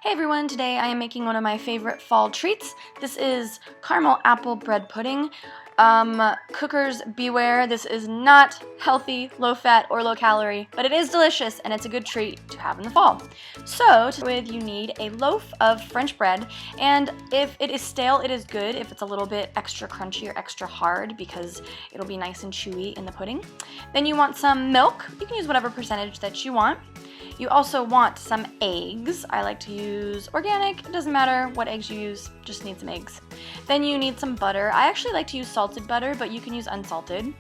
Hey everyone, today I am making one of my favorite fall treats. This is caramel apple bread pudding. Cookers beware, this is not healthy, low fat, or low calorie, but it is delicious and it's a good treat to have in the fall. So, you need a loaf of French bread, and if it is stale, it is good if it's a little bit extra crunchy or extra hard because it'll be nice and chewy in the pudding. Then you want some milk. You can use whatever percentage that you want. You also want some eggs. I like to use organic. It doesn't matter what eggs you use, just need some eggs. Then you need some butter. I actually like to use salted butter, but you can use unsalted.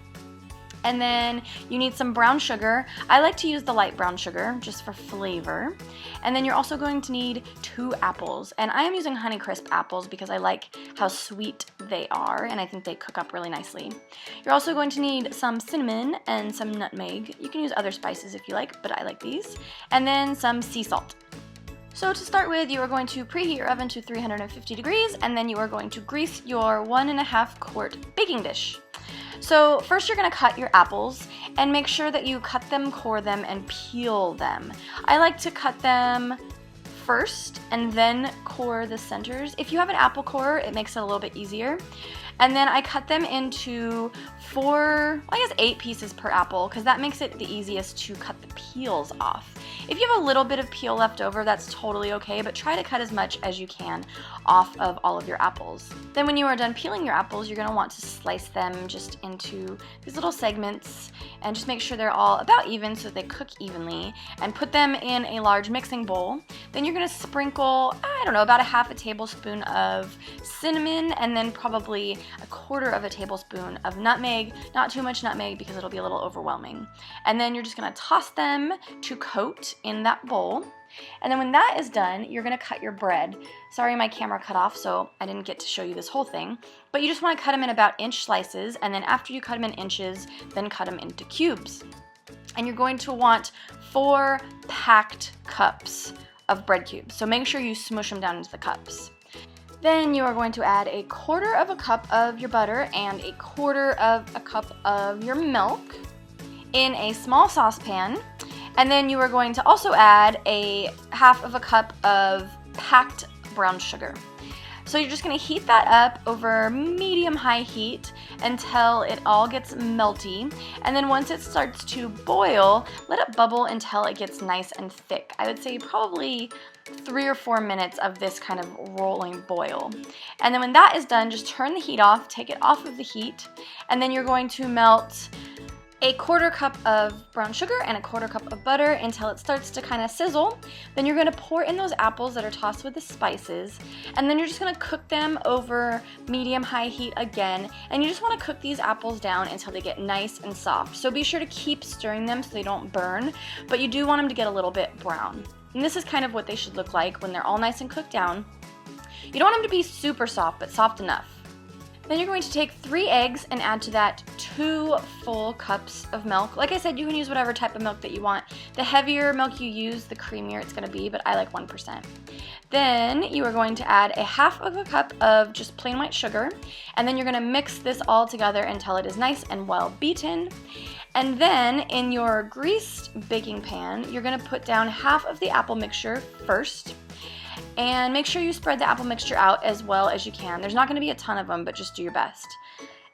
And then you need some brown sugar. I like to use the light brown sugar just for flavor. And then you're also going to need 2 apples. And I am using Honeycrisp apples because I like how sweet they are and I think they cook up really nicely. You're also going to need some cinnamon and some nutmeg. You can use other spices if you like, but I like these. And then some sea salt. So to start with, you are going to preheat your oven to 350 degrees, and then you are going to grease your 1.5 quart baking dish. So first you're going to cut your apples, and make sure that you cut them, core them, and peel them. I like to cut them first and then core the centers. If you have an apple core, it makes it a little bit easier. And then I cut them into 8 pieces per apple, because that makes it the easiest to cut the peels off. If you have a little bit of peel left over, that's totally okay, but try to cut as much as you can off of all of your apples. Then when you are done peeling your apples, you're going to want to slice them just into these little segments and just make sure they're all about even so that they cook evenly, and put them in a large mixing bowl. Then you're going to sprinkle, about a half a tablespoon of cinnamon, and then probably a quarter of a tablespoon of nutmeg. Not too much nutmeg because it'll be a little overwhelming. And then you're just going to toss them to coat in that bowl. And then when that is done, you're going to cut your bread. Sorry, my camera cut off, so I didn't get to show you this whole thing. But you just want to cut them in about inch slices, and then after you cut them in inches, then cut them into cubes. And you're going to want 4 packed cups of bread cubes. So make sure you smush them down into the cups. Then you are going to add 1/4 cup of your butter and 1/4 cup of your milk in a small saucepan. And then you are going to also add 1/2 cup of packed brown sugar. So you're just going to heat that up over medium-high heat until it all gets melty. And then once it starts to boil, let it bubble until it gets nice and thick. I would say probably 3 or 4 minutes of this kind of rolling boil. And then when that is done, just turn the heat off, take it off of the heat, and then you're going to melt 1/4 cup of brown sugar and 1/4 cup of butter until it starts to kind of sizzle. Then you're going to pour in those apples that are tossed with the spices, and then you're just going to cook them over medium-high heat again, and you just want to cook these apples down until they get nice and soft. So be sure to keep stirring them so they don't burn, but you do want them to get a little bit brown. And this is kind of what they should look like when they're all nice and cooked down. You don't want them to be super soft, but soft enough. Then you're going to take 3 eggs and add to that 2 full cups of milk. Like I said, you can use whatever type of milk that you want. The heavier milk you use, the creamier it's going to be, but I like 1%. Then you are going to add 1/2 cup of just plain white sugar, and then you're going to mix this all together until it is nice and well beaten. And then in your greased baking pan, you're going to put down 1/2 of the apple mixture first. And make sure you spread the apple mixture out as well as you can. There's not going to be a ton of them, but just do your best.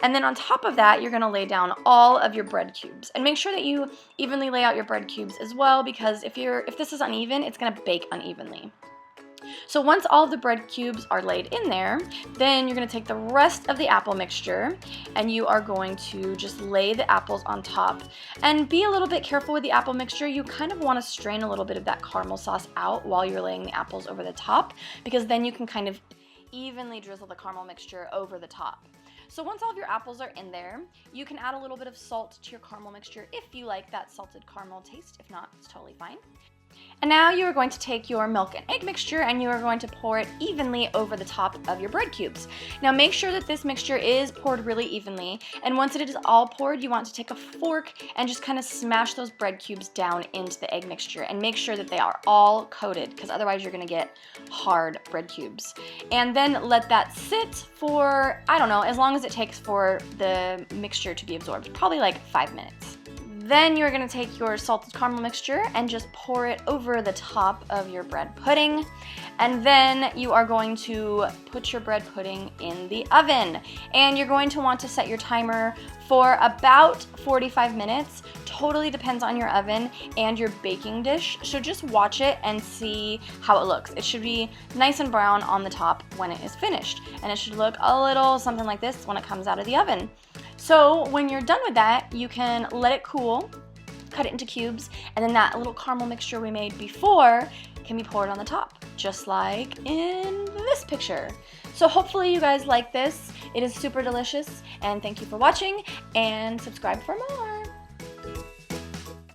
And then on top of that, you're going to lay down all of your bread cubes. And make sure that you evenly lay out your bread cubes as well, because if this is uneven, it's going to bake unevenly. So once all of the bread cubes are laid in there, then you're going to take the rest of the apple mixture and you are going to just lay the apples on top. And be a little bit careful with the apple mixture. You kind of want to strain a little bit of that caramel sauce out while you're laying the apples over the top, because then you can kind of evenly drizzle the caramel mixture over the top. So once all of your apples are in there, you can add a little bit of salt to your caramel mixture if you like that salted caramel taste. If not, it's totally fine. And now you are going to take your milk and egg mixture and you are going to pour it evenly over the top of your bread cubes. Now make sure that this mixture is poured really evenly, and once it is all poured, you want to take a fork and just kind of smash those bread cubes down into the egg mixture and make sure that they are all coated, because otherwise you're going to get hard bread cubes. And then let that sit for, as long as it takes for the mixture to be absorbed, probably like 5 minutes. Then you're going to take your salted caramel mixture and just pour it over the top of your bread pudding. And then you are going to put your bread pudding in the oven. And you're going to want to set your timer for about 45 minutes. Totally depends on your oven and your baking dish. So just watch it and see how it looks. It should be nice and brown on the top when it is finished. And it should look a little something like this when it comes out of the oven. So when you're done with that, you can let it cool, cut it into cubes, and then that little caramel mixture we made before can be poured on the top, just like in this picture. So hopefully you guys like this. It is super delicious, and thank you for watching, and subscribe for more.